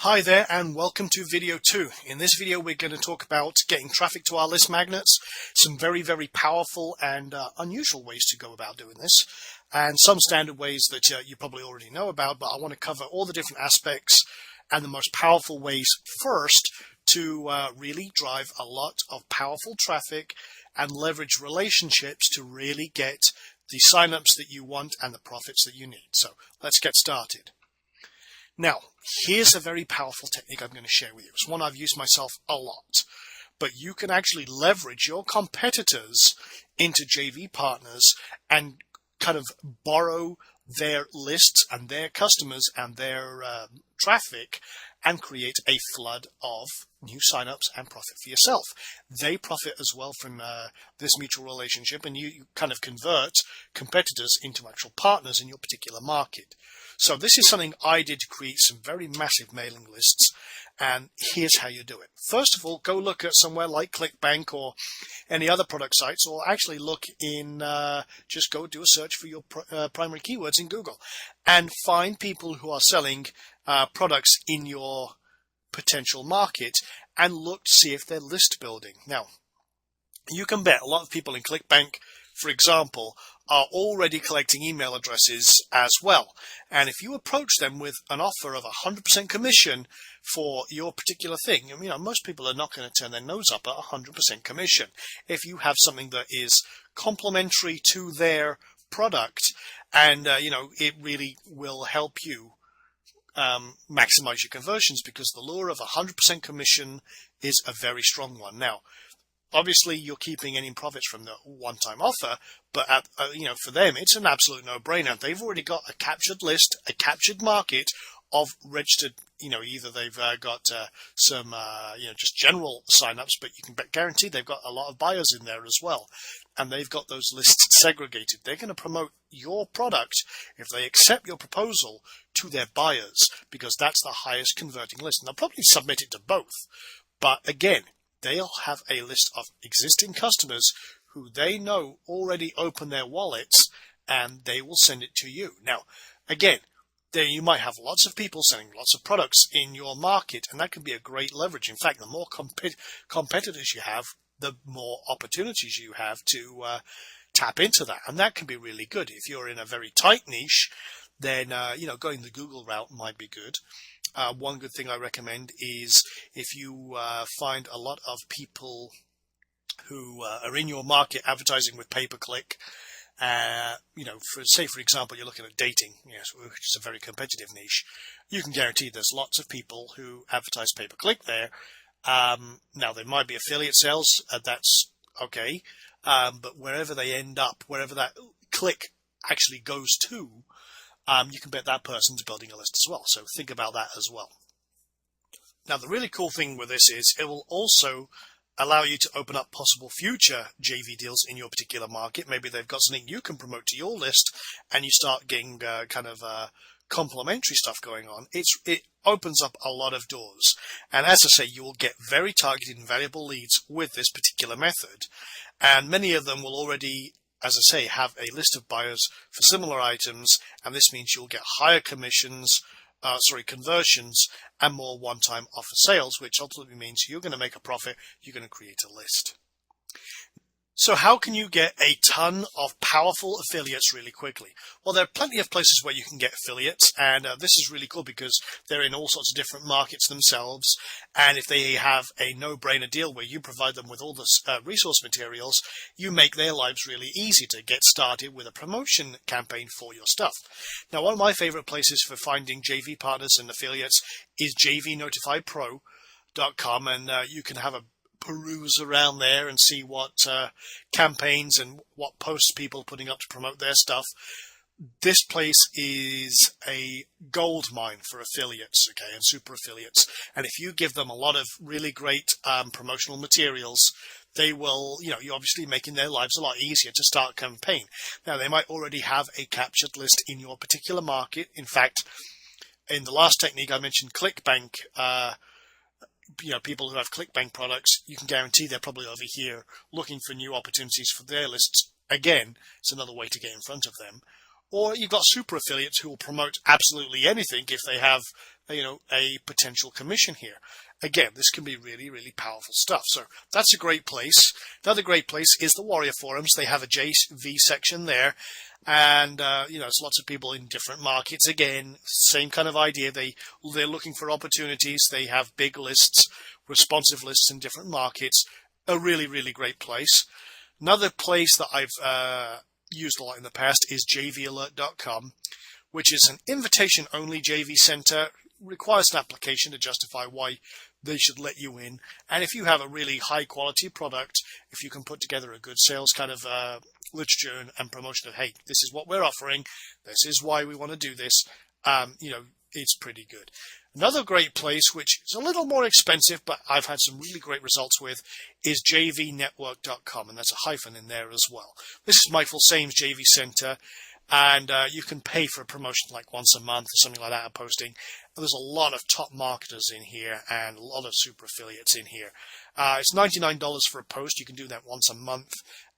Hi there and welcome to video 2. In this video we're going to talk about getting traffic to our list magnets, some very powerful and unusual ways to go about doing this, and some standard ways that you probably already know about, but I want to cover all the different aspects and the most powerful ways first to really drive a lot of powerful traffic and leverage relationships to really get the signups that you want and the profits that you need. So let's get started. Now, here's a very powerful technique I'm going to share with you. It's one I've used myself a lot, but you can actually leverage your competitors into JV partners and kind of borrow their lists and their customers and their traffic and create a flood of new signups and profit for yourself. They profit as well from this mutual relationship, and you kind of convert competitors into actual partners in your particular market. So this is something I did to create some very massive mailing lists, and here's how you do it. First of all, go look at somewhere like ClickBank or any other product sites, or actually look in, just go do a search for your primary keywords in Google and find people who are selling products in your potential market and look to see if they're list building. Now, you can bet a lot of people in ClickBank, for example, are already collecting email addresses as well. And if you approach them with an offer of 100% commission for your particular thing, you know, most people are not going to turn their nose up at 100% commission. If you have something that is complementary to their product and, you know, it really will help you maximize your conversions, because the lure of 100% commission is a very strong one. Now, obviously, you're keeping any profits from the one-time offer, but you know, for them, it's an absolute no-brainer. They've already got a captured list, a captured market of registered. You know, either they've got some, you know, just general signups, but you can guarantee they've got a lot of buyers in there as well, and they've got those lists segregated. They're going to promote your product if they accept your proposal to their buyers, because that's the highest converting list, and they'll probably submit it to both. But again, they'll have a list of existing customers who they know already open their wallets, and they will send it to you. Now, again, there you might have lots of people selling lots of products in your market, and that can be a great leverage. In fact, the more competitors you have, the more opportunities you have to tap into that, and that can be really good. If you're in a very tight niche, then you know, going the Google route might be good. One good thing I recommend is if you find a lot of people who are in your market advertising with pay-per-click, you know, for example, you're looking at dating, yes, which is a very competitive niche. You can guarantee there's lots of people who advertise pay-per-click there. Now, there might be affiliate sales, that's okay, but wherever they end up, wherever that click actually goes to, you can bet that person's building a list as well. So think about that as well. Now, the really cool thing with this is it will also allow you to open up possible future JV deals in your particular market. Maybe they've got something you can promote to your list, and you start getting kind of complementary stuff going on. It opens up a lot of doors. And as I say, you will get very targeted and valuable leads with this particular method. And many of them will already, as I say, have a list of buyers for similar items, and this means you'll get higher commissions, conversions, and more one-time offer sales, which ultimately means you're going to make a profit, you're going to create a list. So how can you get a ton of powerful affiliates really quickly? Well, there are plenty of places where you can get affiliates, and this is really cool because they're in all sorts of different markets themselves, and if they have a no-brainer deal where you provide them with all the resource materials, you make their lives really easy to get started with a promotion campaign for your stuff. Now, one of my favorite places for finding JV partners and affiliates is jvnotifypro.com, and you can have a peruse around there and see what campaigns and what posts people are putting up to promote their stuff. This place is a gold mine for affiliates, okay, and super affiliates. And if you give them a lot of really great promotional materials, they will, you know, you're obviously making their lives a lot easier to start a campaign. Now, they might already have a captured list in your particular market. In fact, in the last technique I mentioned, ClickBank, you know, people who have ClickBank products, you can guarantee they're probably over here looking for new opportunities for their lists. Again, it's another way to get in front of them. Or you've got super affiliates who will promote absolutely anything if they have, a potential commission here. Again, this can be really, really powerful stuff. So that's a great place. Another great place is the Warrior Forums. They have a JV section there. And, there's lots of people in different markets. Again, same kind of idea. They're looking for opportunities. They have big lists, responsive lists in different markets. A really, really great place. Another place that I've used a lot in the past is jvalert.com, which is an invitation-only JV center. Requires an application to justify why they should let you in. And if you have a really high-quality product, if you can put together a good sales kind of literature and promotion of, hey, this is what we're offering, this is why we want to do this, it's pretty good. Another great place, which is a little more expensive, but I've had some really great results with, is jvnetwork.com, and that's a hyphen in there as well. This is Michael Sames JV Center, and you can pay for a promotion like once a month or something like that, a posting. There's a lot of top marketers in here and a lot of super affiliates in here. It's $99 for a post. You can do that once a month,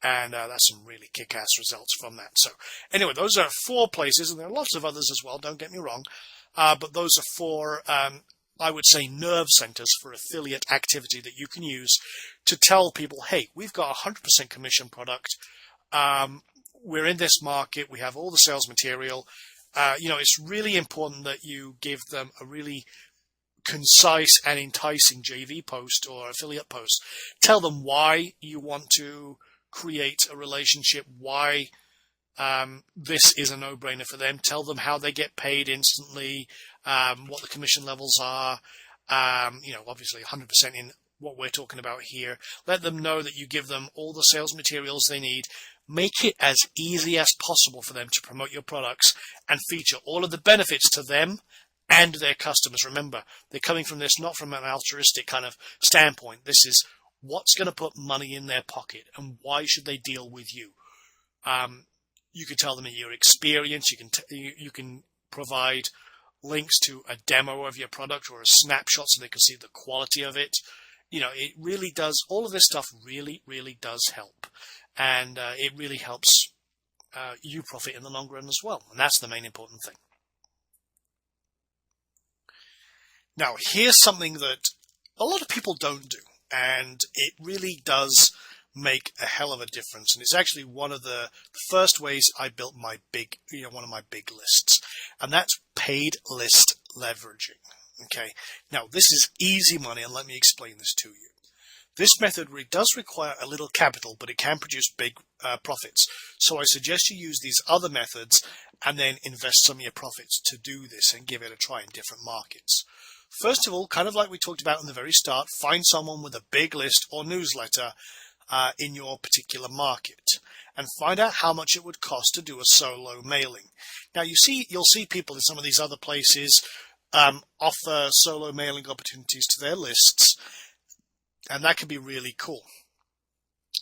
and that's some really kick-ass results from that. So anyway, those are 4 places, and there are lots of others as well, don't get me wrong. But those are 4, I would say, nerve centers for affiliate activity that you can use to tell people, hey, we've got a 100% commission product. We're in this market. We have all the sales material. It's really important that you give them a really concise and enticing JV post or affiliate post. Tell them why you want to create a relationship, why this is a no-brainer for them. Tell them how they get paid instantly, what the commission levels are, obviously 100% in what we're talking about here. Let them know that you give them all the sales materials they need. Make it as easy as possible for them to promote your products and feature all of the benefits to them and their customers. Remember, they're coming from this not from an altruistic kind of standpoint. This is what's going to put money in their pocket and why should they deal with you. You can tell them your experience. You can provide links to a demo of your product or a snapshot so they can see the quality of it. It really does. All of this stuff really, really does help. And it really helps you profit in the long run as well. And that's the main important thing. Now, here's something that a lot of people don't do. And it really does make a hell of a difference. And it's actually one of the first ways I built my one of my big lists. And that's paid list leveraging. Okay. Now, this is easy money. And let me explain this to you. This method does require a little capital, but it can produce big profits. So I suggest you use these other methods and then invest some of your profits to do this and give it a try in different markets. First of all, kind of like we talked about in the very start, find someone with a big list or newsletter in your particular market and find out how much it would cost to do a solo mailing. Now, you'll see people in some of these other places offer solo mailing opportunities to their lists. And that can be really cool.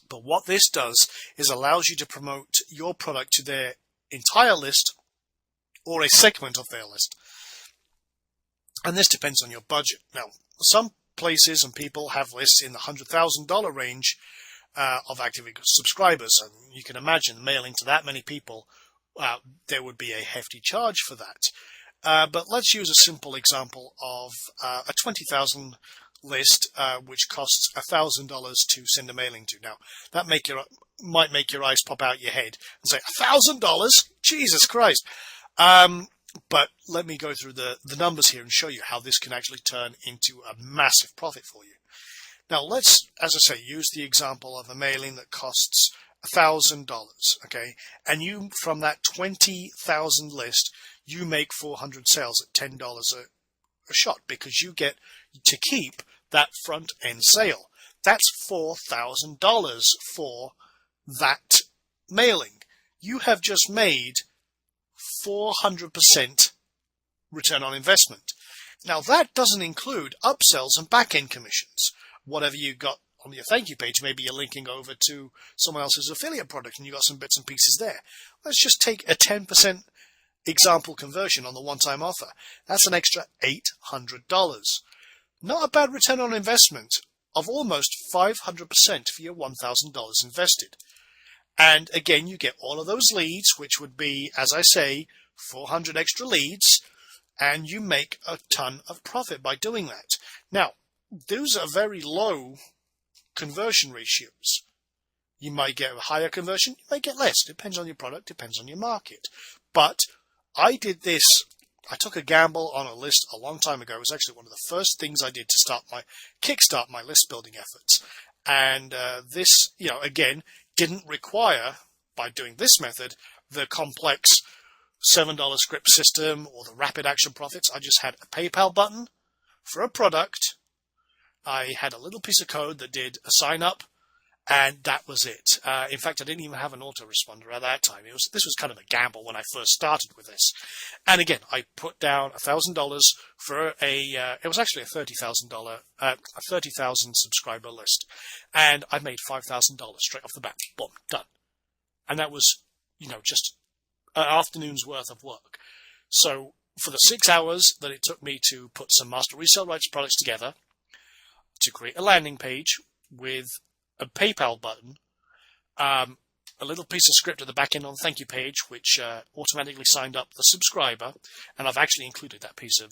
But what this does is allows you to promote your product to their entire list or a segment of their list. And this depends on your budget. Now, some places and people have lists in the $100,000 range of active subscribers. And you can imagine mailing to that many people, there would be a hefty charge for that. But let's use a simple example of a 20,000 list, which costs $1,000 to send a mailing to. Now, that might make your eyes pop out your head and say, $1,000? Jesus Christ. But let me go through the numbers here and show you how this can actually turn into a massive profit for you. Now, let's, as I say, use the example of a mailing that costs $1,000, okay? And you, from that 20,000 list, you make 400 sales at $10 a shot because you get to keep that front end sale. That's $4,000 for that mailing. You have just made 400% return on investment. Now, that doesn't include upsells and back-end commissions. Whatever you got on your thank you page, maybe you're linking over to someone else's affiliate product and you got some bits and pieces there. Let's just take a 10% example conversion on the one-time offer. That's an extra $800. Not a bad return on investment of almost 500% for your $1,000 invested. And again, you get all of those leads, which would be, as I say, 400 extra leads, and you make a ton of profit by doing that. Now, those are very low conversion ratios. You might get a higher conversion, you might get less. Depends on your product, depends on your market. But I did this. I took a gamble on a list a long time ago. It was actually one of the first things I did to kickstart my list building efforts. And this, again, didn't require, by doing this method, the complex $7 script system or the rapid action profits. I just had a PayPal button for a product. I had a little piece of code that did a sign up, and that was it. In fact, I didn't even have an autoresponder at that time. This was kind of a gamble when I first started with this. And again, I put down $1,000 for it was actually a $30,000 subscriber list. And I made $5,000 straight off the bat. Boom, done. And that was, just an afternoon's worth of work. So for the 6 hours that it took me to put some master resale rights products together, to create a landing page with a PayPal button, a little piece of script at the back end on the thank you page, which automatically signed up the subscriber, and I've actually included that piece of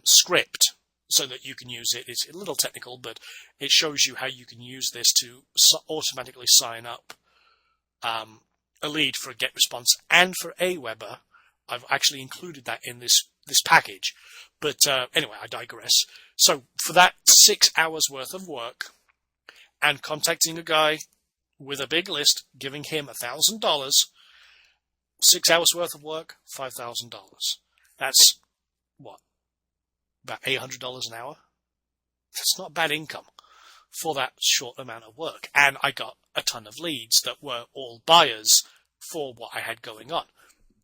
script so that you can use it. It's a little technical, but it shows you how you can use this to automatically sign up a lead for a GET response and for Aweber. I've actually included that in this package. But anyway, I digress. So for that 6 hours worth of work and contacting a guy with a big list, giving him $1,000, 6 hours worth of work, $5,000. That's what? About $800 an hour? That's not bad income for that short amount of work. And I got a ton of leads that were all buyers for what I had going on.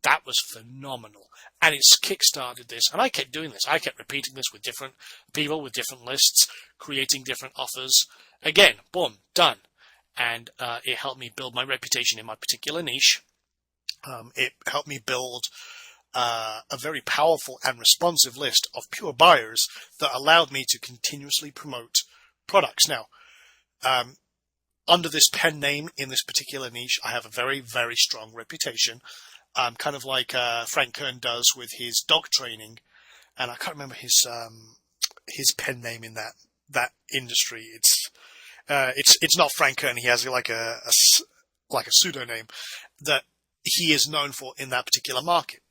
That was phenomenal. And it's kickstarted this. And I kept doing this. I kept repeating this with different people, with different lists, creating different offers. Again, boom, done. And it helped me build my reputation in my particular niche. It helped me build a very powerful and responsive list of pure buyers that allowed me to continuously promote products. Now, under this pen name in this particular niche, I have a very, very strong reputation. Kind of like Frank Kern does with his dog training, and I can't remember his pen name in that industry. It's not Frank Kern. He has like a pseudonym that he is known for in that particular market.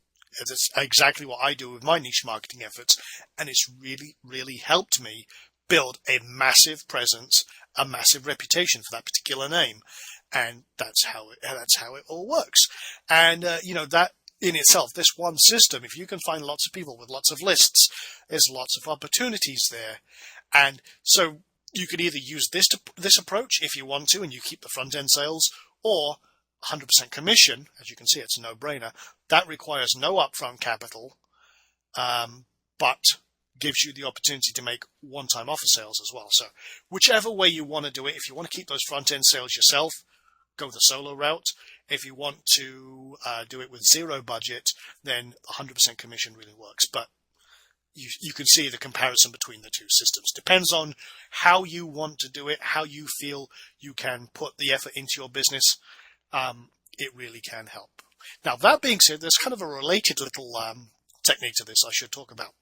It's exactly what I do with my niche marketing efforts, and it's really, really helped me build a massive presence, a massive reputation for that particular name. And that's how it all works. And, that in itself, this one system, if you can find lots of people with lots of lists, there's lots of opportunities there. And so you could either use this approach if you want to, and you keep the front end sales, or 100% commission. As you can see, it's a no-brainer. That requires no upfront capital, but gives you the opportunity to make one-time offer sales as well. So whichever way you want to do it, if you want to keep those front end sales yourself, go the solo route. If you want to do it with zero budget, then 100% commission really works. But you can see the comparison between the two systems. Depends on how you want to do it, how you feel you can put the effort into your business. It really can help. Now, that being said, there's kind of a related little technique to this I should talk about.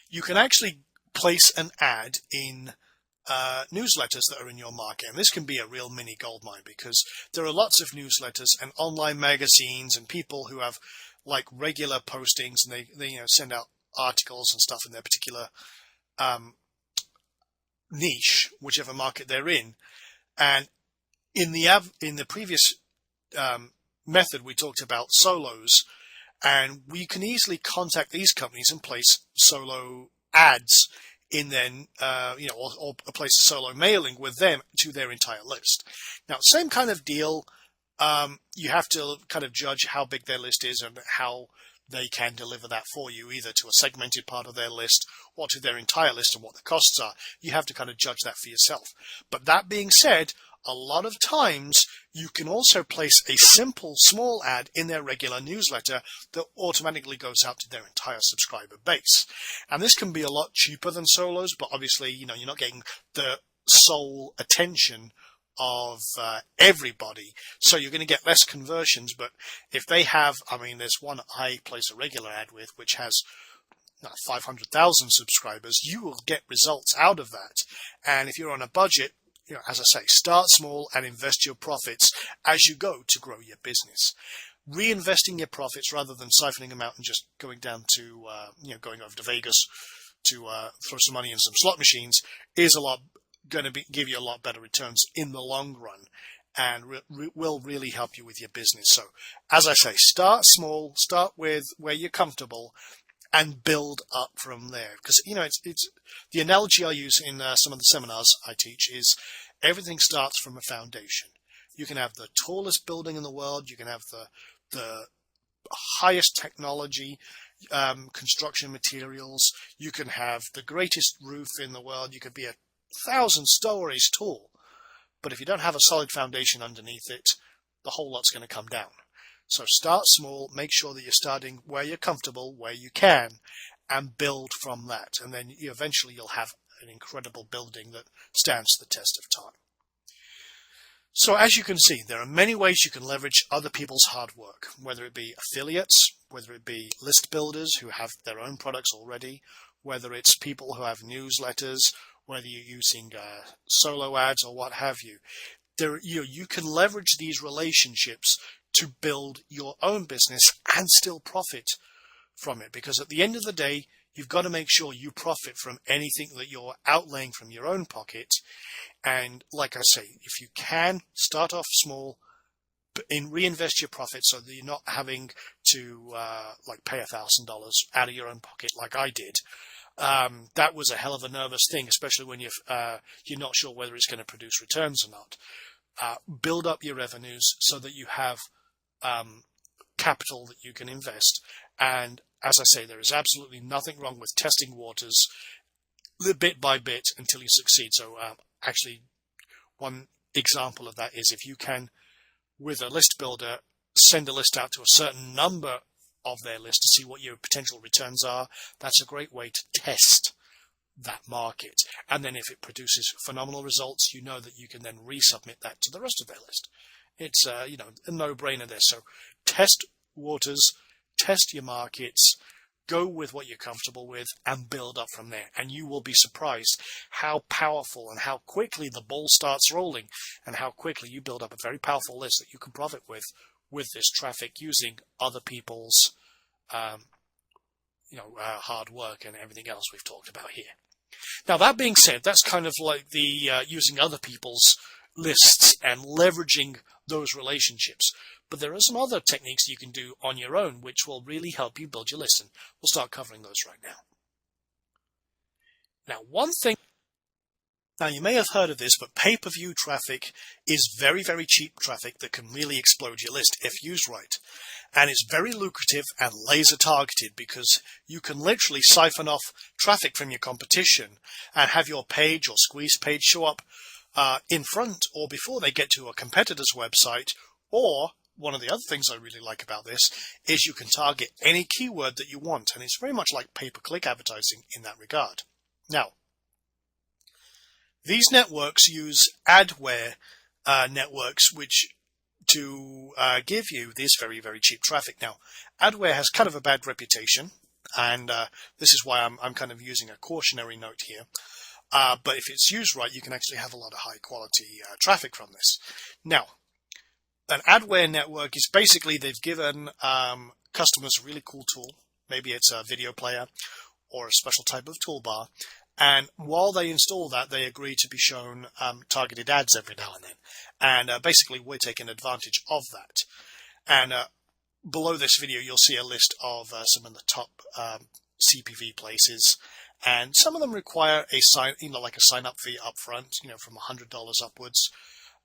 You can actually place an ad in newsletters that are in your market, and this can be a real mini goldmine because there are lots of newsletters and online magazines and people who have like regular postings, and they send out articles and stuff in their particular niche, whichever market they're in. And in the previous method, we talked about solos, and we can easily contact these companies and place solo ads in then, or place a solo mailing with them to their entire list. Now, same kind of deal. You have to kind of judge how big their list is and how they can deliver that for you, either to a segmented part of their list or to their entire list and what the costs are. You have to kind of judge that for yourself. But that being said, a lot of times you can also place a simple small ad in their regular newsletter that automatically goes out to their entire subscriber base. And this can be a lot cheaper than solos, but obviously, you're not getting the sole attention of everybody, so you're going to get less conversions. But if they have, I mean, there's one I place a regular ad with which has 500,000 subscribers, you will get results out of that. And if you're on a budget, as I say, start small and invest your profits as you go to grow your business. Reinvesting your profits rather than siphoning them out and just going down to, going over to Vegas to throw some money in some slot machines is going to give you a lot better returns in the long run, and will really help you with your business. So, as I say, start small, start with where you're comfortable, and build up from there. Because it's the analogy I use in some of the seminars I teach is everything starts from a foundation. You can have the tallest building in the world, you can have the highest technology, construction materials, you can have the greatest roof in the world, you could be 1,000 stories tall, but if you don't have a solid foundation underneath it, the whole lot's going to come down. So start small, make sure that you're starting where you're comfortable, where you can, and build from that. And then eventually you'll have an incredible building that stands the test of time. So as you can see, there are many ways you can leverage other people's hard work, whether it be affiliates, whether it be list builders who have their own products already, whether it's people who have newsletters, whether you're using solo ads or what have you. You can leverage these relationships to build your own business and still profit from it, because at the end of the day, you've got to make sure you profit from anything that you're outlaying from your own pocket. And like I say, if you can, start off small and reinvest your profit so that you're not having to pay $1,000 out of your own pocket like I did. That was a hell of a nervous thing, especially when you're not sure whether it's going to produce returns or not. Build up your revenues so that you have capital that you can invest. And as I say, there is absolutely nothing wrong with testing waters bit by bit until you succeed. So actually, one example of that is if you can, with a list builder, send a list out to a certain number of their list to see what your potential returns are. That's a great way to test that market. And then if it produces phenomenal results, you know that you can then resubmit that to the rest of their list. It's a no-brainer there. So test waters, test your markets, go with what you're comfortable with, and build up from there. And you will be surprised how powerful and how quickly the ball starts rolling, and how quickly you build up a very powerful list that you can profit with this traffic using other people's hard work and everything else we've talked about here. Now, that being said, that's kind of like the using other people's lists and leveraging those relationships. But there are some other techniques you can do on your own which will really help you build your list, and we'll start covering those right now. Now, you may have heard of this, but pay-per-view traffic is very, very cheap traffic that can really explode your list if used right. And it's very lucrative and laser targeted, because you can literally siphon off traffic from your competition and have your page or squeeze page show up in front or before they get to a competitor's website. Or one of the other things I really like about this is you can target any keyword that you want, and it's very much like pay-per-click advertising in that regard. Now, these networks use adware networks to give you this very, very cheap traffic. Now, adware has kind of a bad reputation, and this is why I'm kind of using a cautionary note here. But if it's used right, you can actually have a lot of high-quality traffic from this. Now, an adware network is basically they've given customers a really cool tool. Maybe it's a video player or a special type of toolbar. And while they install that, they agree to be shown targeted ads every now and then. And basically, we're taking advantage of that. And below this video, you'll see a list of some of the top CPV places. And some of them require a sign-up fee up front, from $100 upwards.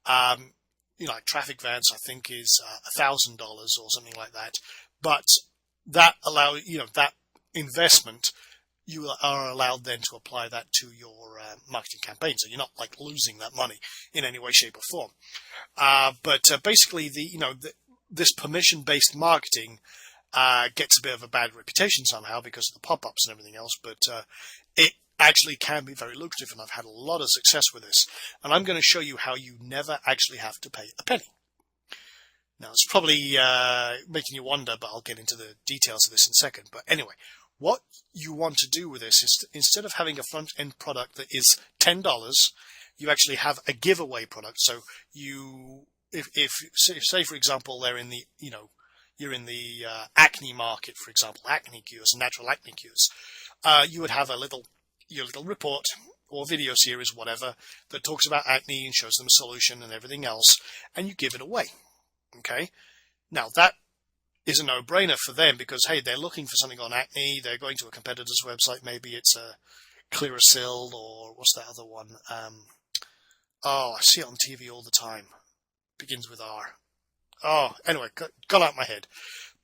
Like Traffic Vance, I think is $1,000 or something like that. But that that investment, you are allowed then to apply that to your marketing campaign. So you're not like losing that money in any way, shape or form. But basically this permission-based marketing gets a bit of a bad reputation somehow because of the pop-ups and everything else. But it actually can be very lucrative, and I've had a lot of success with this. And I'm going to show you how you never actually have to pay a penny. Now, it's probably making you wonder, but I'll get into the details of this in a second. But anyway, what you want to do with this is instead of having a front-end product that is $10, you actually have a giveaway product. So you, if say for example, they're in the, you're in the acne market, for example, acne cures, natural acne cures, you would have your little report or video series, whatever, that talks about acne and shows them a solution and everything else, and you give it away. Okay, now that is a no-brainer for them because, hey, they're looking for something on acne. They're going to a competitor's website. Maybe it's a Clearasil, or what's that other one? Oh, I see it on TV all the time. Begins with R. Oh, anyway, got out of my head.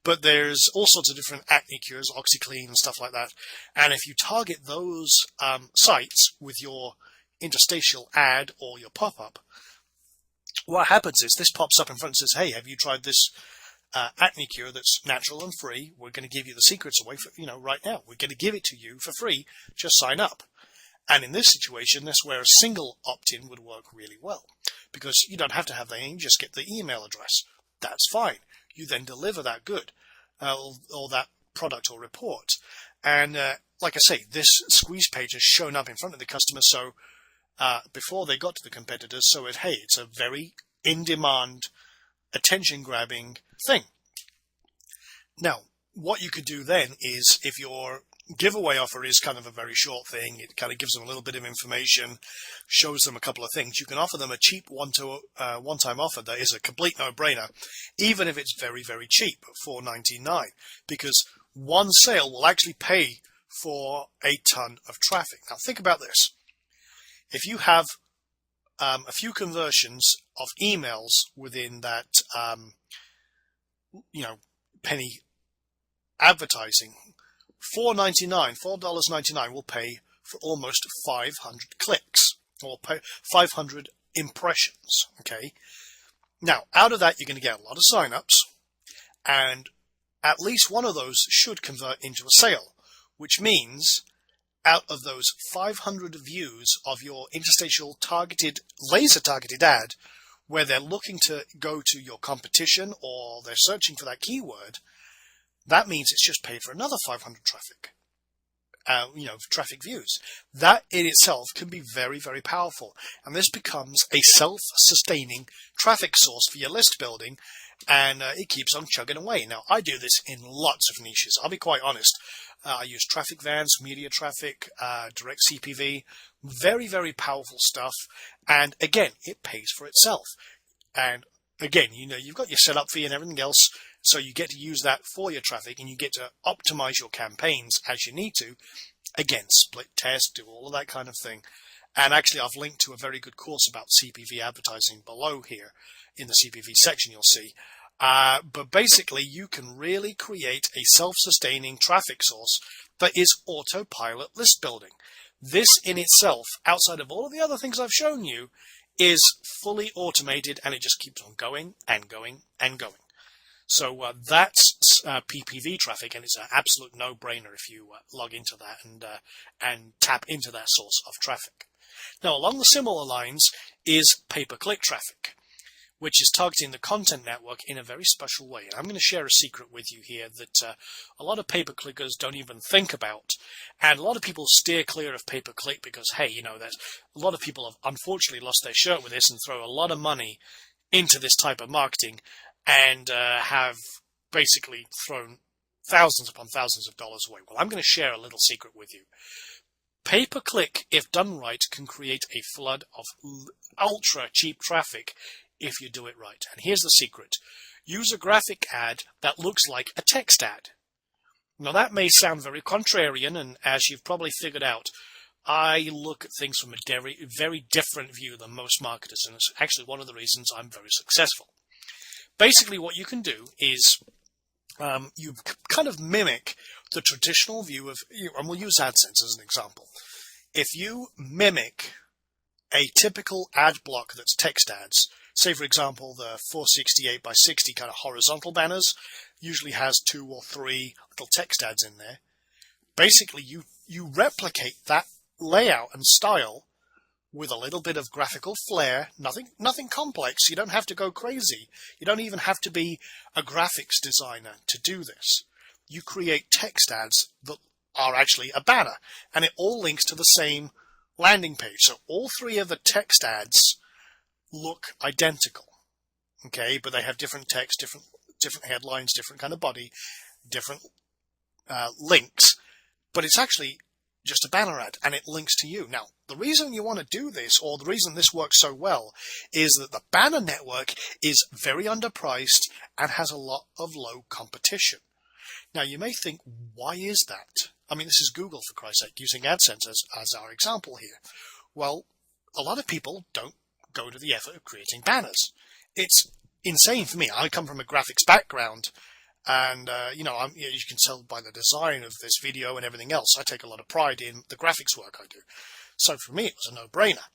But there's all sorts of different acne cures, OxyClean and stuff like that. And if you target those sites with your interstitial ad or your pop-up, what happens is this pops up in front and says, hey, have you tried this acne cure that's natural and free? We're going to give you the secrets away for, right now. We're going to give it to you for free. Just sign up. And in this situation, that's where a single opt-in would work really well, because you don't have to have the name, just get the email address. That's fine. You then deliver that good or that product or report. And like I say, this squeeze page has shown up in front of the customer, so before they got to the competitors, so it's a very in-demand, attention-grabbing thing. Now, what you could do then is, if your giveaway offer is kind of a very short thing, it kind of gives them a little bit of information, shows them a couple of things, you can offer them a cheap one-time offer that is a complete no-brainer, even if it's very, very cheap, $4.99, because one sale will actually pay for a ton of traffic. Now, think about this. If you have a few conversions of emails within that, penny advertising, $4.99 will pay for almost 500 clicks, or 500 impressions. Okay. Now, out of that, you're going to get a lot of signups, and at least one of those should convert into a sale, which means out of those 500 views of your interstitial laser targeted ad, where they're looking to go to your competition or they're searching for that keyword, that means it's just paid for another 500 traffic views. That in itself can be very, very powerful. And this becomes a self-sustaining traffic source for your list building, and it keeps on chugging away. Now, I do this in lots of niches. I'll be quite honest. I use traffic vans, media traffic, direct CPV, very, very powerful stuff. And again, it pays for itself. And again, you've got your setup fee and everything else, so you get to use that for your traffic, and you get to optimize your campaigns as you need to. Again, split test, do all of that kind of thing. And actually, I've linked to a very good course about CPV advertising below here in the CPV section, you'll see. But basically, you can really create a self-sustaining traffic source that is autopilot list building. This in itself, outside of all of the other things I've shown you, is fully automated, and it just keeps on going and going and going. So that's PPV traffic, and it's an absolute no-brainer if you log into that and tap into that source of traffic. Now, along the similar lines is pay-per-click traffic, which is targeting the content network in a very special way. And I'm going to share a secret with you here that a lot of pay-per-clickers don't even think about. And a lot of people steer clear of pay-per-click because, hey, there's a lot of people have unfortunately lost their shirt with this and throw a lot of money into this type of marketing, and have basically thrown thousands upon thousands of dollars away. Well, I'm going to share a little secret with you. Pay-per-click, if done right, can create a flood of ultra cheap traffic if you do it right. And here's the secret. Use a graphic ad that looks like a text ad. Now, that may sound very contrarian, and as you've probably figured out, I look at things from a very different view than most marketers, and it's actually one of the reasons I'm very successful. Basically, what you can do is you kind of mimic the traditional view of, and we'll use AdSense as an example. If you mimic a typical ad block that's text ads, say, for example, the 468 by 60 kind of horizontal banners usually has 2 or 3 little text ads in there. Basically, you replicate that layout and style with a little bit of graphical flair, nothing complex. You don't have to go crazy. You don't even have to be a graphics designer to do this. You create text ads that are actually a banner, and it all links to the same landing page. So all three of the text ads look identical, okay, but they have different text, different headlines, different kind of body, different links, but it's actually just a banner ad, and it links to you. Now, the reason you want to do this, or the reason this works so well, is that the banner network is very underpriced and has a lot of low competition. Now, you may think, why is that? I mean, this is Google, for Christ's sake, using AdSense as our example here. Well, a lot of people don't go to the effort of creating banners. It's insane for me. I come from a graphics background, and you can tell by the design of this video and everything else, I take a lot of pride in the graphics work I do. So for me, it was a no-brainer.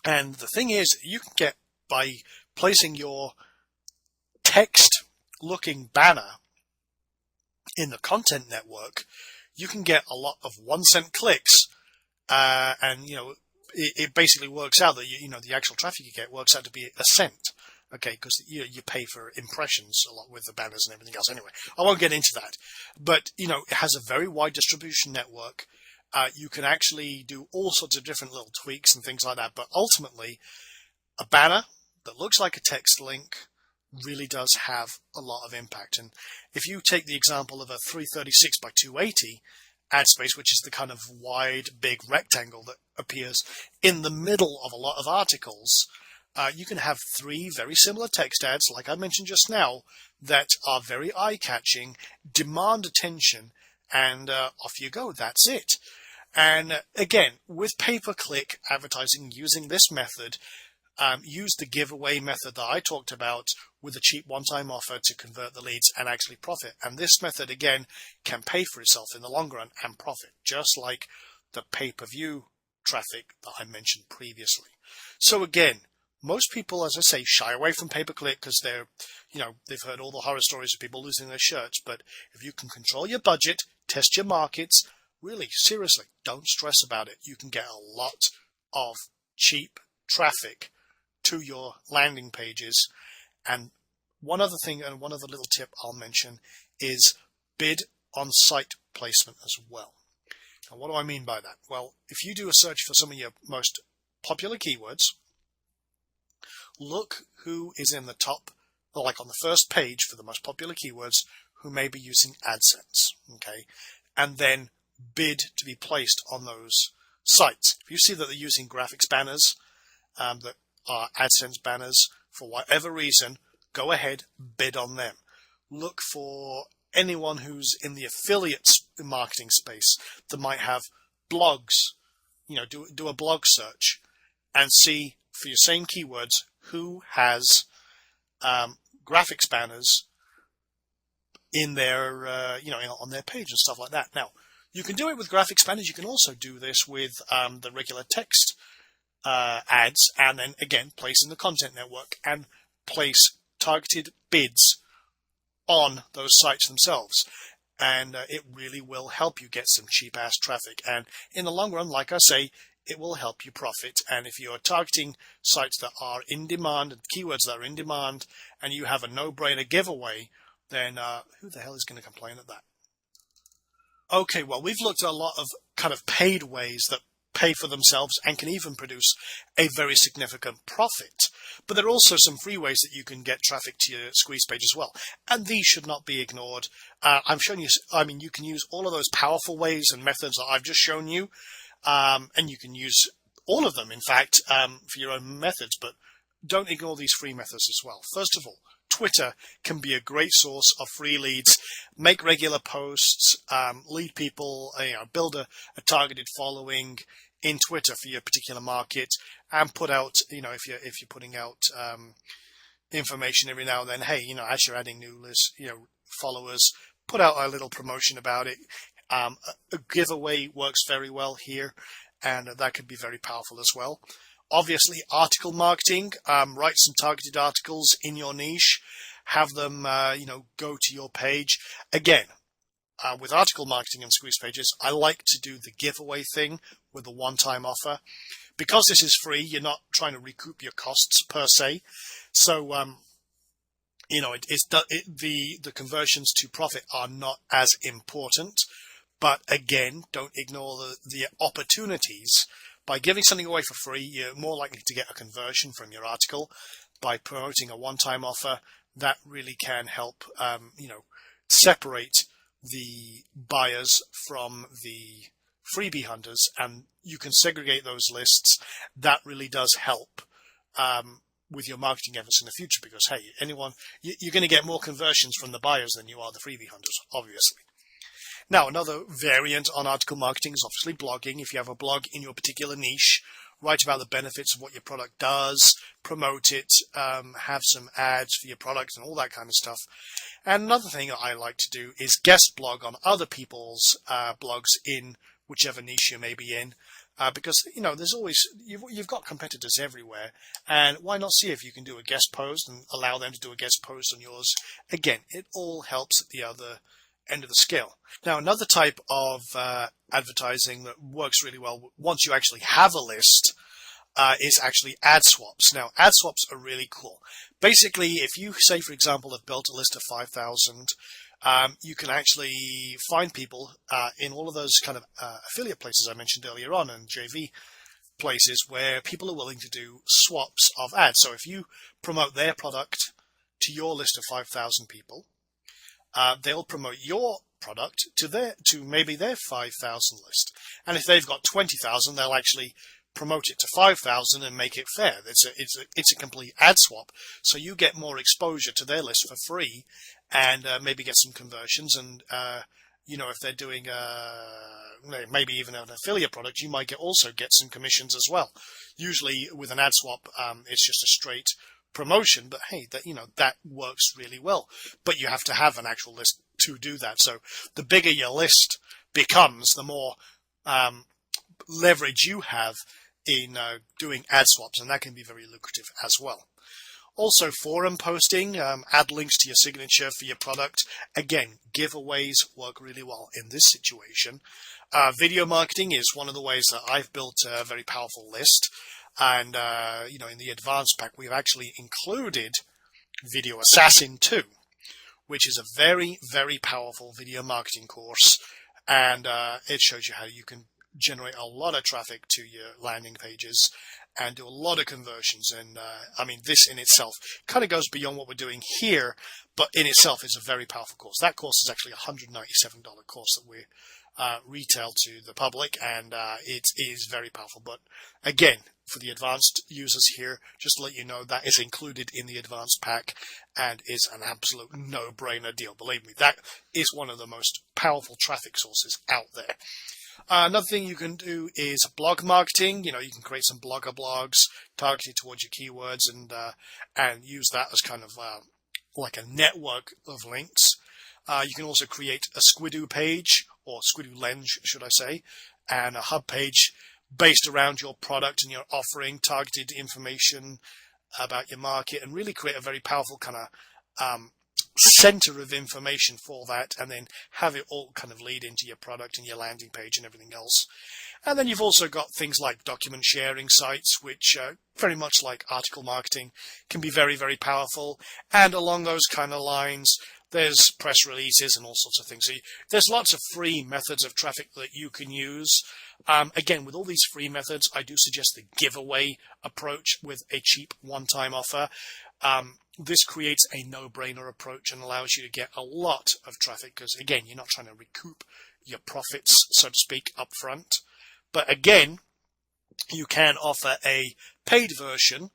And the thing is, you can get, by placing your text-looking banner in the content network, you can get a lot of 1-cent clicks, and it basically works out that the actual traffic you get works out to be a cent. Okay, because you pay for impressions a lot with the banners and everything else. Anyway, I won't get into that. But, it has a very wide distribution network. You can actually do all sorts of different little tweaks and things like that. But ultimately, a banner that looks like a text link really does have a lot of impact. And if you take the example of a 336 by 280 ad space, which is the kind of wide, big rectangle that appears in the middle of a lot of articles, you can have three very similar text ads, like I mentioned just now, that are very eye-catching, demand attention, and off you go. That's it. And again, with pay-per-click advertising using this method, use the giveaway method that I talked about with a cheap one-time offer to convert the leads and actually profit. And this method, again, can pay for itself in the long run and profit, just like the pay-per-view traffic that I mentioned previously. So again, most people, as I say, shy away from pay-per-click because they've heard all the horror stories of people losing their shirts. But if you can control your budget, test your markets, really, seriously, don't stress about it. You can get a lot of cheap traffic to your landing pages. And one other thing, and one other little tip I'll mention, is bid on site placement as well. Now, what do I mean by that? Well, if you do a search for some of your most popular keywords, look who is in the top, or like on the first page for the most popular keywords, who may be using AdSense, okay? And then bid to be placed on those sites. If you see that they're using graphics banners that are AdSense banners, for whatever reason, go ahead, bid on them. Look for anyone who's in the affiliate marketing space that might have blogs. Do a blog search and see for your same keywords who has graphics banners in their on their page and stuff like that. Now, you can do it with graphics banners. You can also do this with the regular text ads, and then again place in the content network and place targeted bids on those sites themselves. And it really will help you get some cheap ass traffic. And in the long run, like I say, it will help you profit. And if you're targeting sites that are in demand and keywords that are in demand, and you have a no-brainer giveaway, then who the hell is going to complain at that? Okay, well, we've looked at a lot of kind of paid ways that pay for themselves and can even produce a very significant profit. But there are also some free ways that you can get traffic to your squeeze page as well. And these should not be ignored. I'm showing you, you can use all of those powerful ways and methods that I've just shown you. And you can use all of them, in fact, for your own methods, but don't ignore these free methods as well. First of all, Twitter can be a great source of free leads. Make regular posts, lead people, build a targeted following in Twitter for your particular market, and put out, if you're putting out information every now and then, hey, as you're adding new lists, followers, put out a little promotion about it. A giveaway works very well here, and that could be very powerful as well. Obviously, article marketing, write some targeted articles in your niche, have them, go to your page. Again, with article marketing and squeeze pages, I like to do the giveaway thing with a one-time offer. Because this is free, you're not trying to recoup your costs per se. So, the conversions to profit are not as important. But again, don't ignore the opportunities. By giving something away for free, you're more likely to get a conversion from your article. By promoting a one-time offer, that really can help, separate the buyers from the freebie hunters, and you can segregate those lists. That really does help with your marketing efforts in the future, because hey, you're going to get more conversions from the buyers than you are the freebie hunters, obviously. Now, another variant on article marketing is obviously blogging. If you have a blog in your particular niche, write about the benefits of what your product does, promote it, have some ads for your product and all that kind of stuff. And another thing I like to do is guest blog on other people's blogs in whichever niche you may be in, because there's always you've got competitors everywhere, and why not see if you can do a guest post and allow them to do a guest post on yours. Again, it all helps at the other end of the scale. Now, another type of advertising that works really well once you actually have a list is actually ad swaps. Now, ad swaps are really cool. Basically, if you say, for example, have built a list of 5,000, you can actually find people in all of those kind of affiliate places I mentioned earlier on, and JV places where people are willing to do swaps of ads. So if you promote their product to your list of 5,000 people, they'll promote your product to maybe their 5,000 list. And if they've got 20,000, they'll actually promote it to 5,000 and make it fair. It's a complete ad swap. So you get more exposure to their list for free, and maybe get some conversions. And if they're doing maybe even an affiliate product, you might also get some commissions as well. Usually with an ad swap, it's just a straight promotion, but hey, that works really well. But you have to have an actual list to do that. So the bigger your list becomes, the more leverage you have in doing ad swaps, and that can be very lucrative as well. Also, forum posting, add links to your signature for your product. Again, giveaways work really well in this situation. Video marketing is one of the ways that I've built a very powerful list. And, in the advanced pack, we've actually included Video Assassin 2, which is a very, very powerful video marketing course. And it shows you how you can generate a lot of traffic to your landing pages and do a lot of conversions. And this in itself kind of goes beyond what we're doing here, but in itself is a very powerful course. That course is actually a $197 course that we retail to the public, and it is very powerful. But again, for the advanced users here, just to let you know, that is included in the advanced pack and is an absolute no-brainer deal. Believe me, that is one of the most powerful traffic sources out there. Another thing you can do is blog marketing. You can create some blogger blogs targeted towards your keywords, and use that as kind of like a network of links. You can also create a Squidoo page, or Squidoo lens, should I say, and a hub page based around your product and your offering, targeted information about your market, and really create a very powerful kind of center of information for that, and then have it all kind of lead into your product and your landing page and everything else. And then you've also got things like document sharing sites, which very much like article marketing can be very, very powerful. And along those kind of lines, there's press releases and all sorts of things. So there's lots of free methods of traffic that you can use. Again, with all these free methods, I do suggest the giveaway approach with a cheap one-time offer. This creates a no-brainer approach and allows you to get a lot of traffic, because again, you're not trying to recoup your profits, so to speak, up front. But again, you can offer a paid version,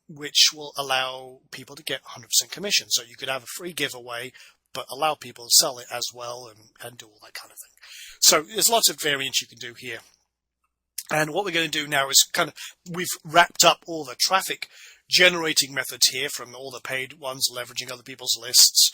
which will allow people to get 100% commission. So you could have a free giveaway, but allow people to sell it as well, and do all that kind of thing. So there's lots of variants you can do here. And what we're going to do now is we've wrapped up all the traffic generating methods here, from all the paid ones, leveraging other people's lists,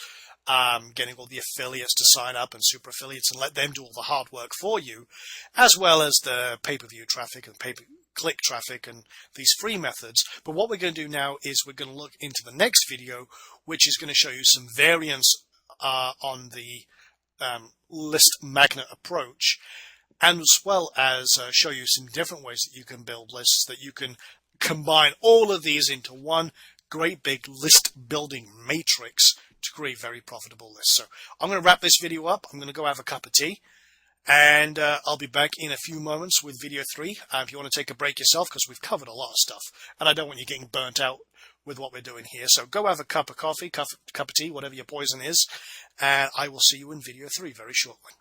getting all the affiliates to sign up and super affiliates and let them do all the hard work for you, as well as the pay-per-view traffic and pay-per-click traffic and these free methods. But what we're going to do now is we're going to look into the next video, which is going to show you some variants on the list magnet approach, and as well as show you some different ways that you can build lists, that you can combine all of these into one great big list building matrix to create very profitable lists. So I'm going to wrap this video up. I'm going to go have a cup of tea, and I'll be back in a few moments with video 3. If you want to take a break yourself, because we've covered a lot of stuff, and I don't want you getting burnt out with what we're doing here. So go have a cup of coffee, cup of tea, whatever your poison is, and I will see you in video 3 very shortly.